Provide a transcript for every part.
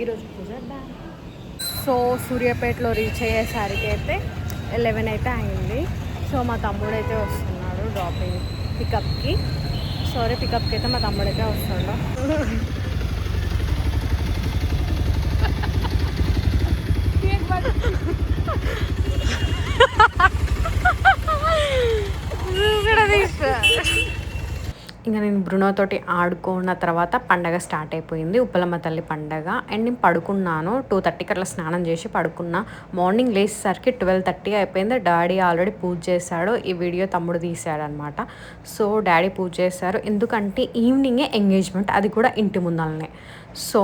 ఈరోజు పూజ. సో సూర్యాపేటలో రీచ్ అయ్యేసరికి అయితే 11 అయితే అయింది. సో మా తమ్ముడు అయితే వస్తున్నాడు డ్రాపింగ్ పికప్కి. పికప్కి అయితే మా తమ్ముడు అయితే వస్తాడు. ఇంకా నేను బ్రునోతోటి ఆడుకున్న తర్వాత పండగ స్టార్ట్ అయిపోయింది, ఉప్పలమ్మ తల్లి పండగ. అండ్ నేను పడుకున్నాను 2:30కి అట్లా స్నానం చేసి పడుకున్నా. మార్నింగ్ లేచేసరికి 12:30 అయిపోయింది. డాడీ ఆల్రెడీ పూజ చేశాడు. ఈ వీడియో తమ్ముడు తీశాడు అనమాట. సో డాడీ పూజ చేశారు, ఎందుకంటే ఈవినింగే ఎంగేజ్మెంట్, అది కూడా ఇంటి ముందరనే. సో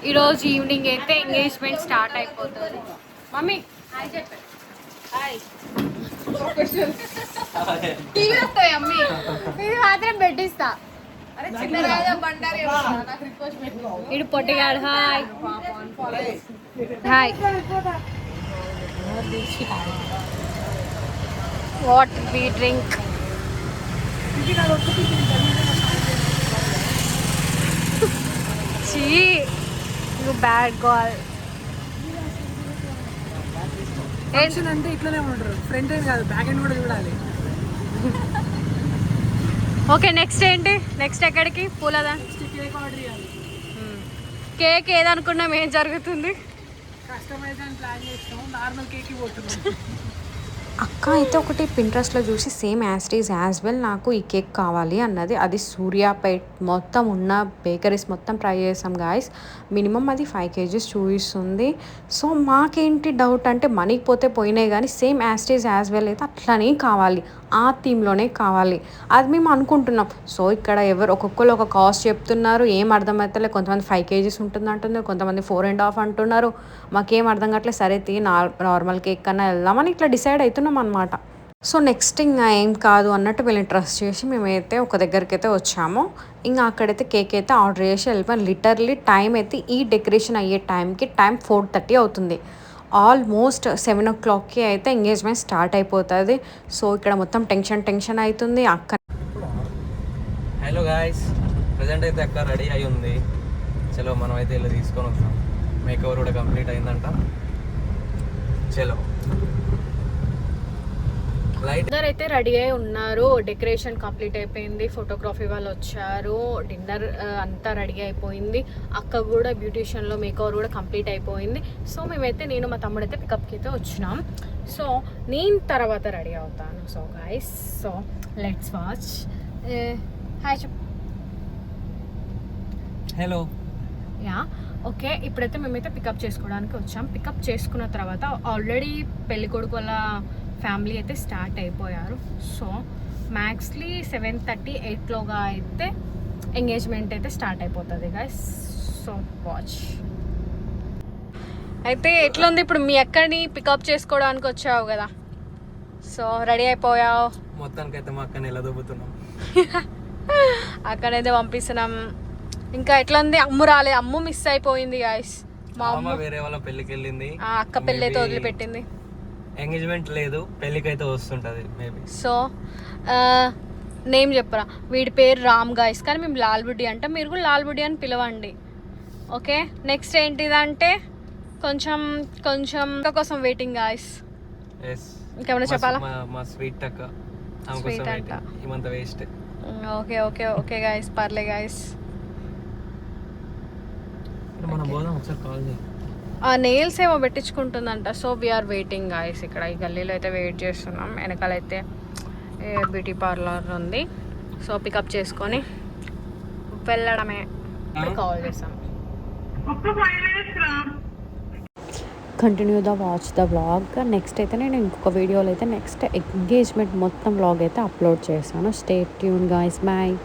ఈరోజు ఈవినింగ్ అయితే ఎంగేజ్మెంట్ స్టార్ట్ అయిపోతుంది. మమ్మీ హాయ్ చెప్పండి. హాయ్ టీవీ వస్తాయి అమ్మి, ఇది మాత్రం పెట్టిస్తా. ఇడు పొట్టిగాడు. Hi hi. Water we drink. చీ యు బ్యాడ్ గర్ల్. అంటే ఇట్లనే ఉంటారు, ఫ్రంట్ ఎండ్ కాదు బ్యాక్ ఎండ్ కూడా చూడాలి. ఓకే నెక్స్ట్ ఏంటి? నెక్స్ట్ ఎక్కడికి? పూలదా కేక్ ఆర్డర్ చేయాలి. కేక్ ఏదనుకున్నాం, ఏం జరుగుతుంది? కస్టమైజ్ అని ప్లాన్ చేస్తాం, నార్మల్ కేక్ పోతున్నాం. అక్క అయితే ఒకటి పింట్రెస్ట్లో చూసి సేమ్ యాజ్ వెల్ నాకు ఈ కేక్ కావాలి అన్నది. అది సూర్యాపేట్ మొత్తం ఉన్న బేకరీస్ మొత్తం ట్రై చేసాం గాయస్. మినిమం అది 5 kgs చూపిస్తుంది. సో మాకేంటి డౌట్ అంటే మనీకి పోతే పోయినాయి, కానీ సేమ్ యాజ్ వెల్ అయితే అట్లనే కావాలి, ఆ థీమ్లోనే కావాలి అది మేము అనుకుంటున్నాం. సో ఇక్కడ ఎవరు ఒక్కొక్కరు ఒక కాస్ట్ చెప్తున్నారు, ఏం అర్థమవుతలే. కొంతమంది 5 kgs ఉంటుంది అంటున్నారు, కొంతమంది 4.5 అంటున్నారు. మాకేం అర్థం కావట్లేదు. సరే నార్మల్ కేక్ కన్నా వెళ్దామని ఇట్లా డిసైడ్ అవుతున్నాం అనమాట. సో నెక్స్ట్ ఇంకా ఏం కాదు అన్నట్టు వీళ్ళని ట్రస్ట్ చేసి మేమైతే ఒక దగ్గరికి అయితే వచ్చాము. ఇంకా అక్కడైతే కేక్ అయితే ఆర్డర్ చేసి వెళ్ళిపోయాం. లిటర్లీ టైం అయితే ఈ డెకరేషన్ అయ్యే టైంకి 4:30 అవుతుంది. ఆల్మోస్ట్ 7 o'clockకి అయితే ఎంగేజ్మెంట్ స్టార్ట్ అయిపోతుంది. సో ఇక్కడ మొత్తం టెన్షన్ అవుతుంది. అక్క హలో గాయ్స్, ప్రజెంట్ అయితే అక్క రెడీ అయి ఉంది. చలో మనం అయితే ఇలా తీసుకొని వస్తాం. మేకవర్ కూడా కంప్లీట్ అయిందంట. చలో అందరు అయితే రెడీ అయి ఉన్నారు. డెకరేషన్ కంప్లీట్ అయిపోయింది, ఫోటోగ్రఫీ వాళ్ళు వచ్చారు, డిన్నర్ అంతా రెడీ అయిపోయింది. అక్క కూడా బ్యూటిషియన్లో మేకవర్ కూడా కంప్లీట్ అయిపోయింది. సో నేను మా తమ్ముడు అయితే పికప్కి అయితే వచ్చినాం. సో నేను తర్వాత రెడీ అవుతాను. So guys, so let's watch. Hi చెప్పు. హలో. యా ఓకే, ఇప్పుడైతే మేమైతే పికప్ చేసుకోవడానికి వచ్చాం. పికప్ చేసుకున్న తర్వాత ఆల్రెడీ పెళ్ళికొడుకు వాళ్ళ ఫ్యామిలీ అయితే స్టార్ట్ అయిపోయారు. సో మ్యాక్స్లీ 7:30-8లోగా అయితే ఎంగేజ్మెంట్ అయితే స్టార్ట్ అయిపోతుంది గైస్. So watch. అయితే ఎట్లా ఉంది ఇప్పుడు? మీ అక్కని పికప్ చేసుకోవడానికి వచ్చావు కదా, సో రెడీ అయిపోయావు? మొత్తానికైతే మా అక్కని ఎలా దొబ్బుతున్నాం. అక్కడైతే పంపిస్తున్నాం. ఇంకా ఎట్లా ఉంది? అమ్ము రాలేదు, అమ్ము మిస్ అయిపోయింది గైస్. మా అమ్మ వేరే వాళ్ళ పెళ్ళికి వెళ్ళింది, అక్క పెళ్ళి అయితే వదిలిపెట్టింది. ఎంగేజ్మెంట్ లేదు, పెళ్ళికైతే వస్తుంటది మేబీ. సో నేమ్ చెప్పరా, వీడి పేరు రామ్ గాయస్, కానీ మేము లాల్బుడ్డి అంటాం, మీరు కూడా లాల్బుడ్డి అని పిలవండి. ఓకే, నెక్స్ట్ ఏంటిదంటే కొంచెం ఇంకా కోసం వెయిటింగ్ గాయస్. ఇంకేమైనా చెప్పాలా? మా స్వీట్ అక్క, స్వీట్ అంట. ఇమంత waste. Okay okay okay guys, పర్లే గాయస్. మనం పోదాం, ఒకసారి కాల్ చేయి. ఆ నెయిల్స్ ఏమో పెట్టించుకుంటుందంట. So we are waiting guys. ఇక్కడ ఈ గల్లీలో అయితే వెయిట్ చేస్తున్నాం. వెనకాలైతే బ్యూటీ పార్లర్ ఉంది. సో పికప్ చేసుకొని వెళ్ళడమే. కాల్ చేస్తాం. Continue watch the vlog. Next అయితే నేను ఇంకొక వీడియోలో అయితే నెక్స్ట్ ఎంగేజ్మెంట్ మొత్తం వ్లాగ్ అయితే అప్లోడ్ చేస్తాను. Stay tune guys, bye.